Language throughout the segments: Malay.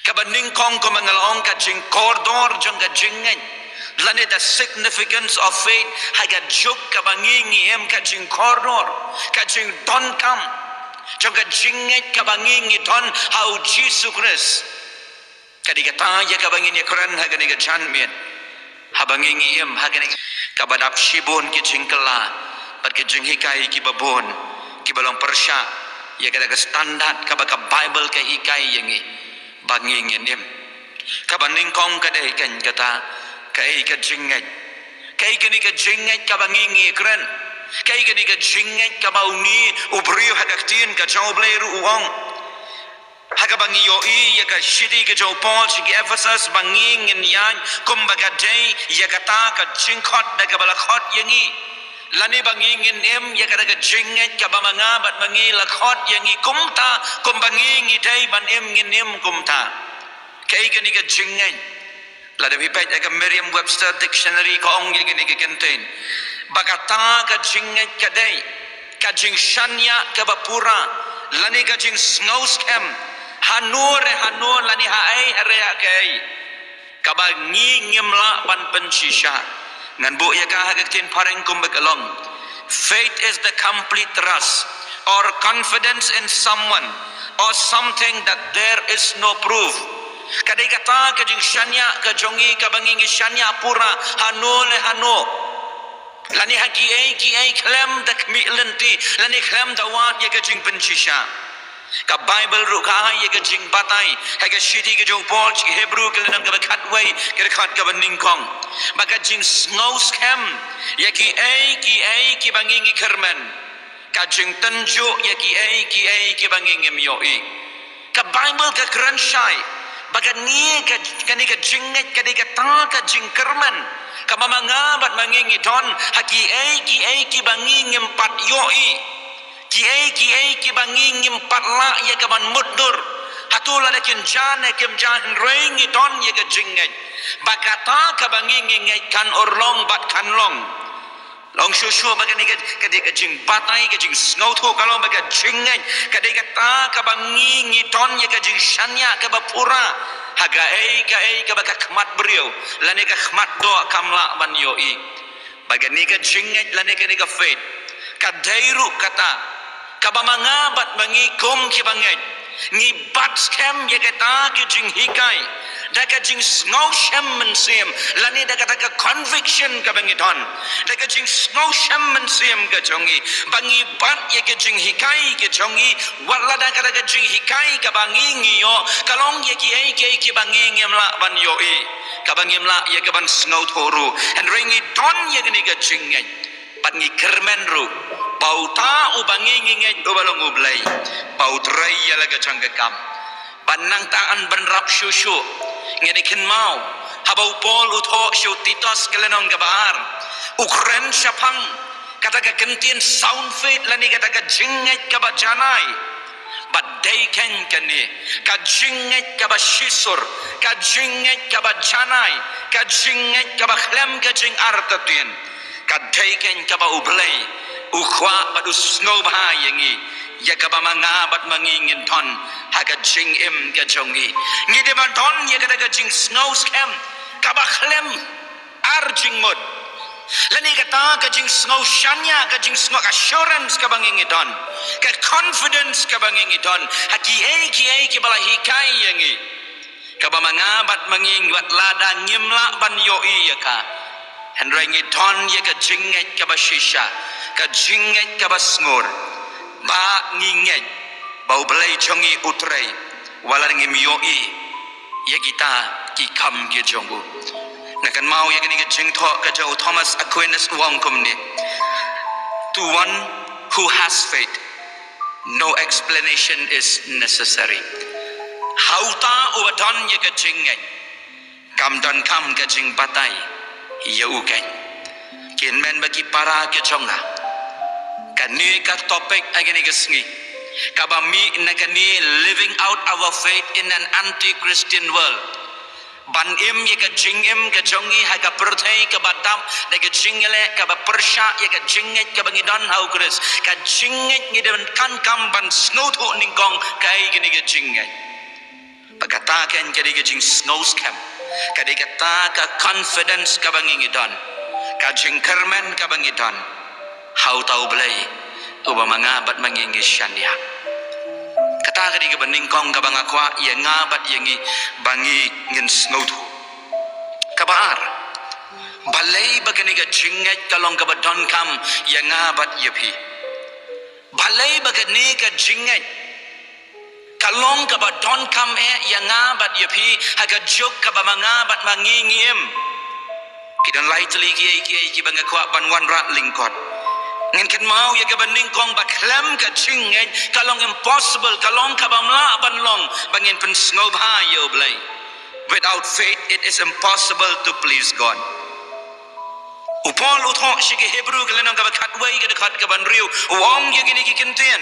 Kabaning kong ko mangalong ka jing koridor jang ka jingan. Lani the significance of faith haga juk kabangingi em ka jing koridor ka jing don kam jang ka jingan kabangingi don hau Jesus Christ. Kadikata ya kabangini Quran haga ni ka janmien. Habangingi em haga ni kabadap shibon ki jing kala pat ki jing hikai ki babon ki balong persya ya kada ka standard kabaka Bible ka hikai yangi bangingin em kabaning kong kadai kan kata kai ka jingat kai kini ka jingat kabangingi kren kai kini ka jingat kabauni ubriyo hadaktin ka jawbleru uong hakabangi yoi ya ka shidi ka jaw Paul sigi Ephesus bangingin yan kumbaga day ya kata ka jingkot da kabalakot yangi lani bangingin em ya kada ka jingat ka bamanga bat mangi lakhot yangi kumta kumbangingi day ban em ngin em kumta kai gani ka jingat lada bipait ka Merriam-Webster dictionary ko ong gani ka contain bagata ka jingat ka day ka jing shanya ka bapura lani ka jing snows kem hanur lani haai area kai ka bangi ngimla ban pensisha ngan bu ya ka hagatin pareng kumbagalong. Faith is the complete trust or confidence in someone or something that there is no proof. Kadai kata kajing shanya kajongi kabangingi shanya pura hano lani haki ai klem dak mi lenti lani klem dawat ya kajing penchisha ka Bible ru ka ya kajing batai haga shidi ka jong Paul chi Hebrew ka lanang ka khatway ka khat ka baningkong maka jing snow scam ya ki ai bangingi kerman ka jing tenjo ya ki ai bangingi mioi ka Bible ka kranshai baka ni ka ni ka jingat ka di ka ta ka jing kerman ka mamangabat mangingi don haki ai bangingi empat yoi ki bangingim patla ya kaman mudur hatula na kinjane kimjahin rengi don ya ka jingat bakata ka bangingi ngai kan orlong bat kan long shushu baka ni ka di ka jing batai ka jing snow to kalong baka jingat ka di ka ta ka bangingi don ya ka jing shanya ka bapura haga ka baka khmat brio lani ka khmat do kamla ban yoi baka ni ka jingat lani ka ni ka faith ka dairu kata kabamangabat mangikom kibangay ni bat scam ya kata ki jing hikai daka jing snow sham mensim lani daka conviction kabangidon daka jing snow sham mensim ka jongi bangi bat ya ki jing hikai ki jongi wala daka jing hikai kabangi yo kalong ya ki bangi mla ban yo kabangi mla ya kaban snow toru and ringi don ya gani ka jingai pangi kermen ru bau ta ubangi nginget ubalong ublay bau tray yalaga changgakam banang taan benrap shushu ngedikin mau habau Paul utho shu titos kelenong gabar ukren syapang kata gantian sound faith lani kata jinget kabajanai badai ken kani ka jinget kabashisur ka jinget kabajanai ka jinget kabakhlem ka jing artatien ka daiken kaba ublay ukwa padu snow bahayangi ya kaba mangabat mangingin ton haga jing im ka jongi ngide ban ton ya kada jing snow scam kaba khlem arjing mod lani kata ka jing snow shanya ka jing snow assurance ka bangingin ton ka confidence ka bangingin ton haki ki bala hikai yangi kaba mangabat mangingwat lada ngimla ban yoi ya ka henrengi ton ya ka jinget ka bashisha ka jinget ka basngur ba nginget bau belai jongi utrai wala ngi miyoi ya kita ki kam ke jongu nakan mau ya gani ka jingtho ka jau Thomas Aquinas wong kumni to one who has faith no explanation is necessary hauta uwadon ya ka jinget kam don kam ka jing batai ya ukan kinmen bagi para ke jonga kani ka topik agani gasngi kabami nakani living out our faith in an anti-Christian world ban im ye ka jingim ka jongi ha ka perthai ka batam de ka jingele ka ba persha ye ka jinget ka bangidon hau kris ka jinget ngidan kan kam ban snow tho ningkong kai gini ka jinget Pagkata ken kadi ka jing snows kem kadi kata ka confidence ka bangingidon ka jing kermen ka bangidon how tau belai uba mangabat mangingisyan ya kata kadi ka baningkong ka bangakwa ya ngabat yangi bangi ngin snow tu kabaar balai bagani ka jinget kalong ka badon kam ya ngabat yapi balai bagani ka jinget kalong ka badon kam ya ngabat yapi haga jok ka bamangabat mangingiem kidan lightly ki bangakwa banwan rat lingkot ngin ken mau ya ka baningkong baklam ka jinget kalong impossible kalong ka bamla banlong bangin pen snow yo blai without faith it is impossible to please God. Upol uthok shige Hebrew kalenang ka bakatway ka dekat ka banriu wong ye gini ki kinten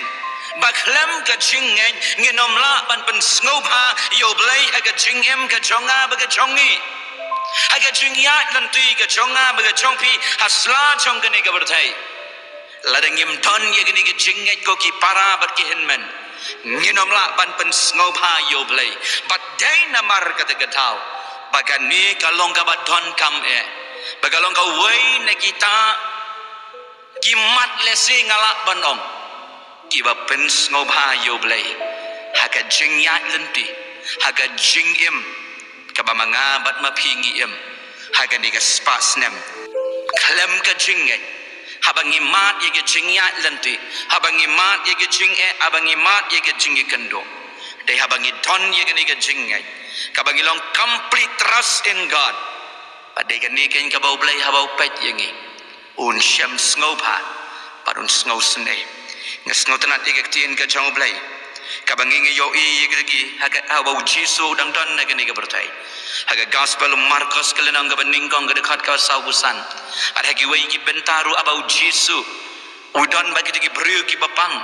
baklam ka jingen nginomla ban pen snobha yo blai haga jingem ka jonga baga jongi haga jingya lanti ka jonga baga jongpi hasla jong gani ka berthai ladangim don ye gini ki jinget ko ki para bar ki hinmen nginomla ban pen snobha yo blai but dai namar ka te gatau bagani kalong ka badon kam bagalong ka way na kita kimat lesi ngalak banong kiba pens ngobha yo blay haga jing ya lenti haga jing im kaba mga bat mapingi im haga ni ka spasnem kalem ka jing habang imat ye ka jing ya lenti habang imat ye ka jing abang imat ye ka jing kendo dai habang idon ye ka ni ka jing kabang ilong complete trust in God padai kan ni kan kabau blai habau pet yangi un syam sngopa parun sngo sne ngasngo tanat ikak tien ka jang blai kabangi yo i yigi haga habau jisu dang don na gani ka bertai haga gospel Markus kelenang ka beningkong ka dekat ka saubusan ad hagi wei ki bentaru abau jisu udon bagi digi briu ki bapang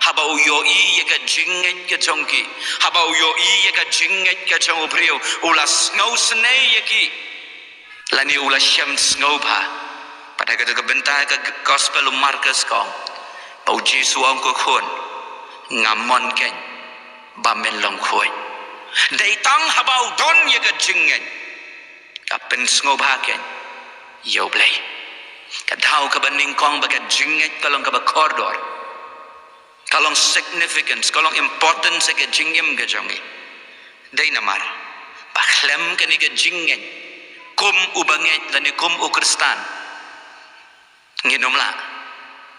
habau yo i yaka jinget ka jongki habau yo i yaka jinget ka jong briu ulas sngo sne yaki lani ula syam sngopa pada kata kebentar ke gospel Markus kong pau Jesu ang ko khon ngamon ken bamen long khoi dai tang habau don ye ka jingen ka pen sngopa ken yo blai ka thau ka baning kong ba ka jinget kalong ka ba corridor kalong significance kalong importance ka jingem ka jongi dai namar bakhlem ka ni ka jingen kum ubanget lani kum ukristan nginomla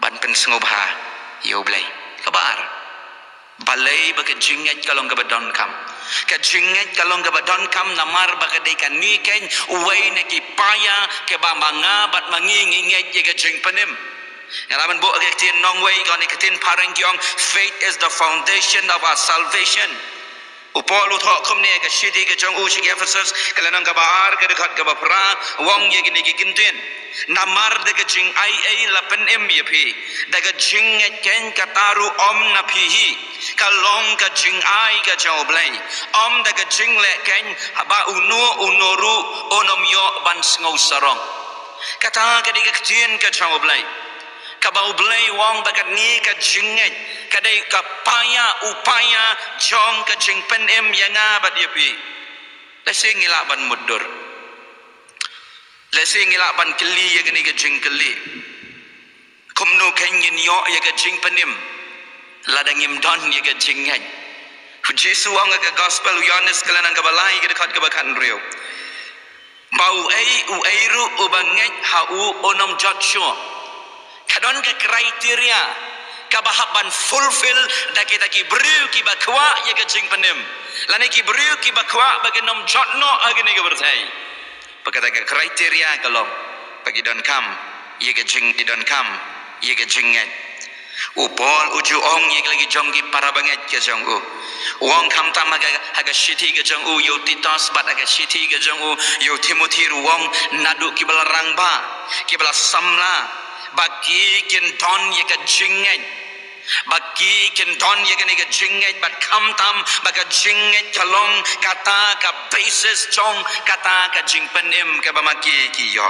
ban pen sngobha yo blai kabar balai baka jinget kalong ka badon kam ka jinget kalong ka badon kam namar baka dei kan ni ken uwai na ki paya ke ba manga bat manginginget ye ka jing panim ngalaman bo agak tin nong wei ka ni katin parang gyong faith is the foundation of our salvation upol uthok khumne ka shidi ka jong u shi Ephesus kalanang ka baar ka dekat ka bapra wong ye gini ki kinten namar de ka jing ai lapen em ye phi da ka jing ken ka taru om na phi hi ka long ka jing ai ka jaw blai om da ka jing le ken haba unoru onom yo ban ngau sarong kata ka di ka tien ka jaw blai kabau blai wong bakat ni ka jinget kadai ka paya upaya jong ka jing pen em yanga bat yepi lesi ngila ban mudur lesi ngila ban keli ya gani ka jing keli kumnu kenyin yo ya ka jing penim ladangim don ya ka jinget Jesu ang ka gospel Yohanes kalanang ka balai ka dekat ka bakan rio bau u ru ubanget hau onom jotsho kadon ke kriteria kabahaban fulfill daki beriu ki bakwa ya ke jing penim lani ki beriu ki bakwa bagi nom jotno agini ke bertai pakata ke kriteria kalom bagi don kam ya ke jing di don kam ya ke jinget upol uju ong ya lagi jonggi para banget ke jong u wong kam tam haga shiti ke jong u yo titos bat haga shiti ke jong u yo timothy ruwong nadu ki balarang ba ki bala samla bagi kin don ye ka jinget bagi kin don ye ka jinget bat kam tam baga jinget kalong kata ka basis chong kata ka jing penim ka bamaki ki yo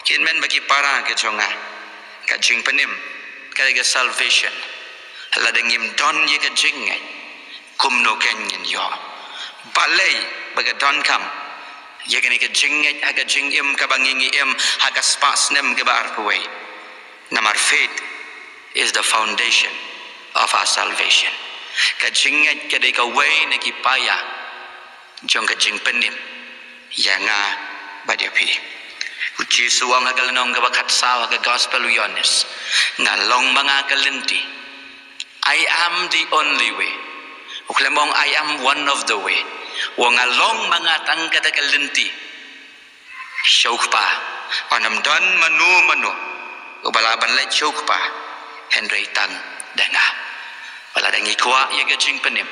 kin men bagi para ke jonga ka jing penim ka salvation ladangim don ye ka jinget kumno ken yo balai baga don kam yagani ka jinget haga jingim ka bangingi haga spasnem ka barpaway namar faith is the foundation of our salvation ka jinget ka de ka way na kipaya jong ka jing penim yanga badiapi uci suang haga lenong ka bakat sawa ka gospel uyones ngalong mga kalinti I am the only way uklemong I am one of the way wong along mga tangkada kalinti syukpa onam don manu ubalaban let syukpa Henry Tan denga wala dengi kwa ye ga jing penim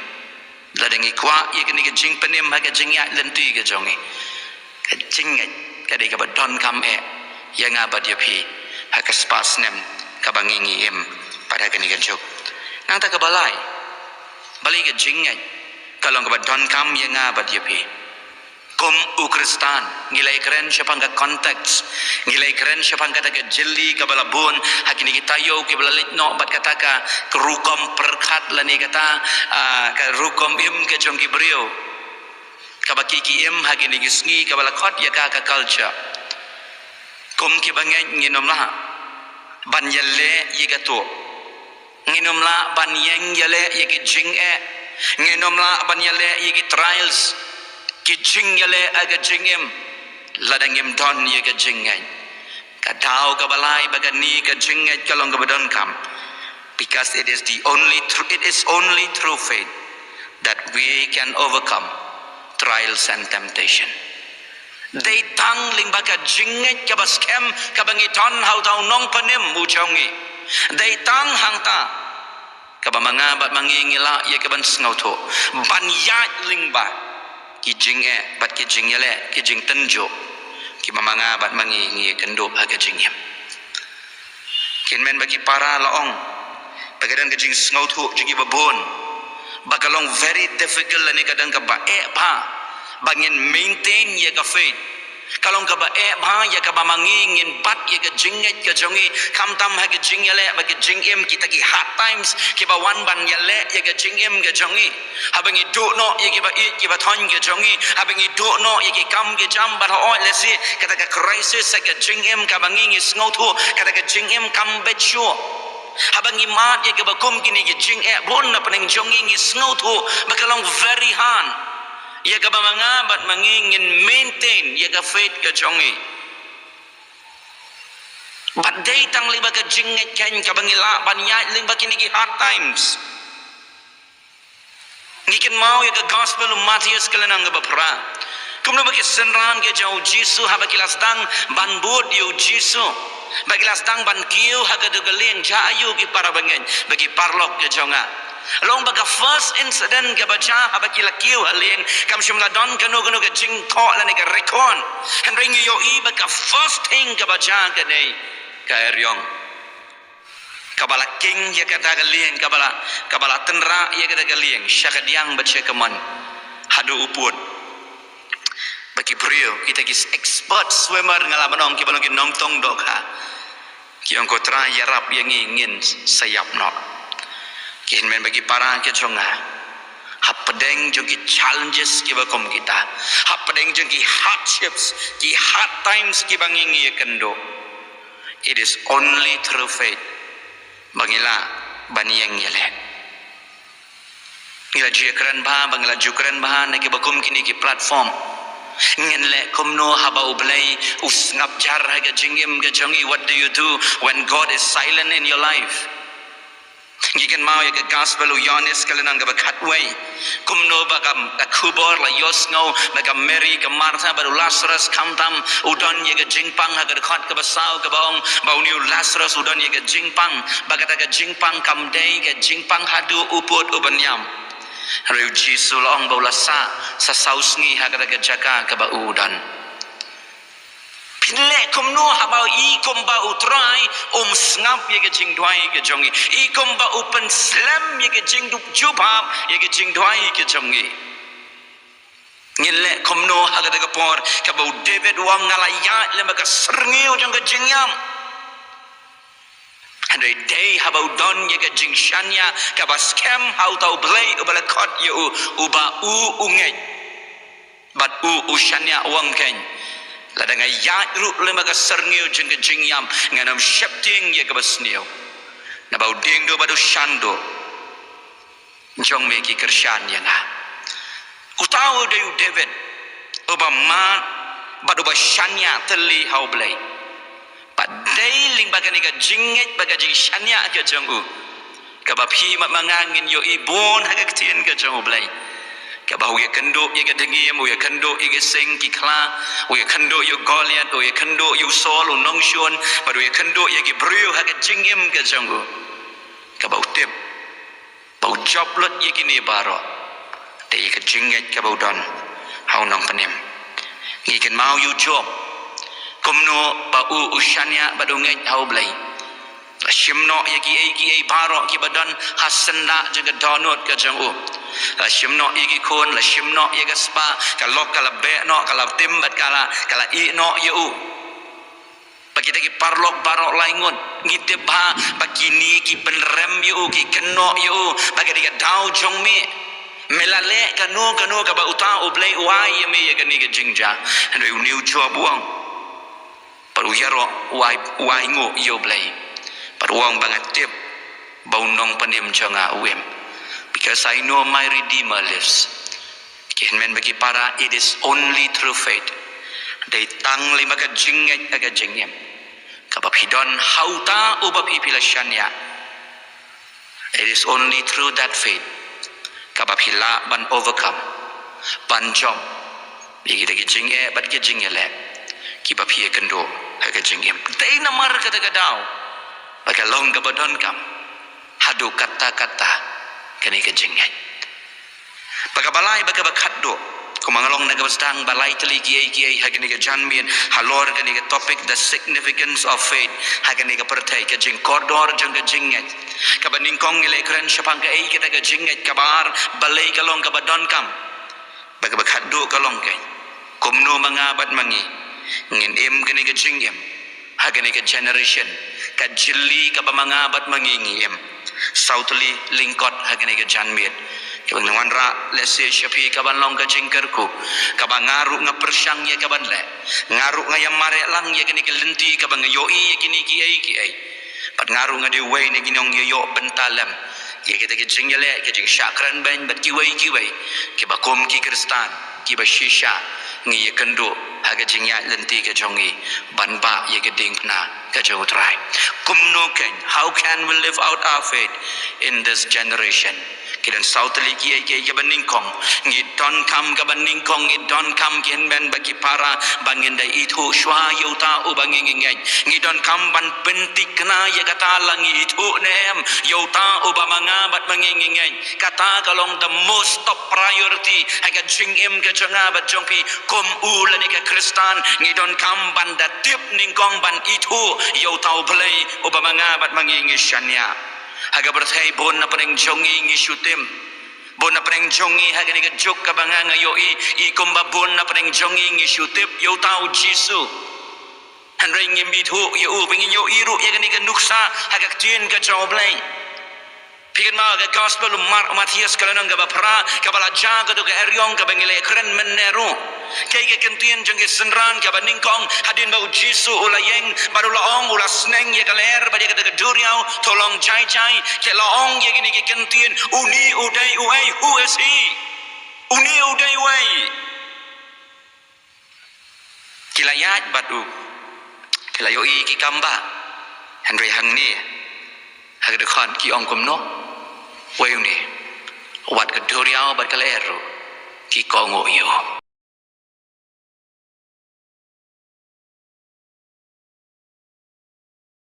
la dengi kwa ye ga ni ga jing penim ha ga jing ya lenti ga jongi ka jinget ka de ga badon kam yang abad ya pi ha ka spas nem ka bangingi pada ga ni ga juk nang ta ka balai ga jinget kalong ka badon kam yang abad ya pi kum ukristan ngilai keren siapa nga konteks ngilai keren siapa nga taga jeli ka balabun hakini kita yo ke balalit no bat kata ka rukom perkat lani kata ka rukom ke jong kibrio ka bakiki hakini gisngi ka balakot ya ka culture kum ki bangen nginom la ban yalle yigato nginom la ban yeng yalle yigi jing nginom la ban yalle yigi trials ki jingyale aga jingim ladangim don ye ga jingay kadao ka balai bagani ka jingay kalong ka badon kam because it is only through faith that we can overcome trials and temptation they tang ling baka jingay ka baskem ka bangiton how tau nong panim muchongi they tang hangta ka bamanga bat mangingila ye ka ban snauto ban yat ling ba ki jing bat ki jing yale ki jing tenjo ki mamanga bat mangi kendo aga jingyam kinmen bagi para laong bagadan ka jing sngaut hu jigi babon bakalong very difficult ani kadang ka ba bangin maintain ye ka faith kalong ka ba ya ka ba mangingin bat ye ka jinget ka jongi kam tam ha ka jing yale ba ka jingim kita ki hard times ki ba wan ban yale ye ka jingim ka jongi habangi do no ye ki ba ki ba thon ka jongi habangi do no ye ki kam ki jam ba ho lesi kata ka crisis sa ka jingim ka bangingi sngotu kata ka jingim kam becho habangi mat ye ka ba kum kini ki jing bon na paning jongi ngi sngotu ba kalong very hard ia ka bat mangingin maintain ia ka faith ka jongi but day tang liba ka jinget ken ka bangila banyai limba kini ki hard times ngiken mau ia ka gospel Matius kalanang ka bapra kumno baki senran ke jau Jisu ha baki lasdang ban bud yu Jisu baki lasdang ban kiu ha ka dugaleng jayu ki para bangen bagi parlok ke jonga long baga first incident ke baca abaki lakiu halien kam shimla don kanu ka jing tho la ne ka rekon and ring yo I baga first thing ke baca ke nei ka eryong kabala king ya kata galien kabala tenra ya kata galien syakadiang baca keman hadu uput bagi brio kita ki expert swimmer ngalamanong ki balong ki nongtong dokha ki ong kotra yarap yang ingin sayap no kin men bagi para ke jonga hapadeng jogi challenges ki bakom kita hapadeng jogi hardships ki hard times ki bangingi kendo it is only through faith bangila baniyang yale ngila jekran ba bangila jukran ba na ki bakom kini ki platform ngin le komno haba ublay usngap jar ha ga jingim ga jongi what do you do when God is silent in your life gikan mau ya ke gospel uyonis kalanang ga bakatway kumno bagam akubor la yosngo bagam Mary ga Martha baru Lazarus kamtam udon ya ga jingpang ha ga khat ka basau ka baong bauniu Lazarus udon ya ga jingpang bagata ga jingpang kamdei ga jingpang hadu uput ubanyam riu Jisu long baulasa sa sausngi ha ga jaka ka ba udon pinle komno habau I komba utrai snap ye ke jing dwai ke jongi I komba open slam ye ke jing dup jubab ye ke jing dwai ke jongi ngile komno haga daga por ka bau David wang ngalaya le maka serngiu jang ke jingyam and a day habau don ye ke jing shanya ka ba scam how tau blay ubala kot ye uba ungai bat ushanya wang ken la dengan ya ru le maga serngeu jeng ke jingyam nganam shepting ye ke basneu na bau ding do badu shando jong me ki kershan ya nga utau de David obama badu bashanya teli hau blai padai ling bagani ga jinget bagaji shanya ke jongu ka baphi mat mangangin yo ibon hagak tien ke jongu blai ka bahu ye kendo ye ga dengiem ye kendo ye sing ki kla ye kendo yo Goliath ye kendo yo Saul nongshon badu ye kendo ye gi brio hagak jingem ke jongu ka bau tip bau joblot ye kini baro te ye ka jinget ka bau don hau nong panem ngi ken mau yu job komno bau ushanya badu ngai hau blai la shimno ye ki ai baro ki badan hasanda jaga donot ka jangu la shimno ye ki kon la shimno ye ga spa kalok kala be no kala timbat kala i no yu bagi ki parlok barok laingun ngite ba bagini ki penrem yu ki keno yu bagi ki dau jong mi melale kanu ka ba uta oblei wai ye me ye gani ke jingja and you new job buang paru yaro wai ngo yo blei paru wang bangat tip bau nong panim janga uem because I know my Redeemer lives ken men bagi para it is only through faith dai tang lima ka jinget aga jingem kabab hidon hauta ubab ipilasanya it is only through that faith kabab hila ban overcome ban jom bigi dagi jinge bat ke jingele ki bab hi kendo aga jingem dai namar kata gadau baka long kabadon kam hadu kata-kata kani ke jinge baka balai baka bakaddo kumangalong nagabastang balay tali kiay hagani ka janmian halor kani ka topic the significance of faith hagani ka pertay ka jing kordor jang ka jinget kabaning kong ile kren syapang ka ay kita ka jinget kabar balay kalong kabadon kam baga baghaddo kalong kay kumno mangabat mangi ngin im kani ka jingem hagani ka generation ka jili ka mangabat mangingi im sautli lingkot hagani ka janmian kabang nangwanra lese syapi kaban long ka jingkerku kabang ngaru nga persyang ye kaban le ngaru nga yang mare lang ye kini kelenti kabang yoi ye kini kiai pat ngaru nga diwei ne ginong yo bentalam ye kita ke jingle ke jing syakran ben bat kiwei ke bakom ki kristan ki ba shisha ngi ye kendo haga jingya lenti ke jongi banba ye ke dingna ka jong try kumno ken how can we live out our faith in this generation kidan sautli kiai baningkong ngi don kam ka baningkong ngi don kam ken ben bagi para bangin dai itu shwa yuta u bangin ngi don kam ban pentik na ya kata langi itu nem yuta u ba mangabat mangin kata kalong the most top priority aga jingim ka janga bat jongpi kom u lani ka kristan ngi don kam ban da tip ningkong ban itu yuta u play u ba mangabat mangin shanya haga berthai bon na pareng jongi ngi syutim bon na pareng jongi haga ni jok ka banganga yo i komba bon na pareng jongi ngi syutip yo tau jisu han ring ngi mithu yo bingin yo iru ya ni nuksa haga tien ka joblay pikan ma ga gospel Matias kalanang ga bapra kabala jaga do ga eryong ka bangile kren menero kay ke kentien jeng ke senran ka baningkong hadin bau jisu ulayeng baru laong ula sneng ye kaler badi ka duriau tolong jai ke laong ye gini ke kentien uni udai uai who is he uni udai uai kilayat batu kilayoi ki kamba Henry hangni hagdekhan ki ong komno wayune wat ka duriau bat kaleru ki kongo yo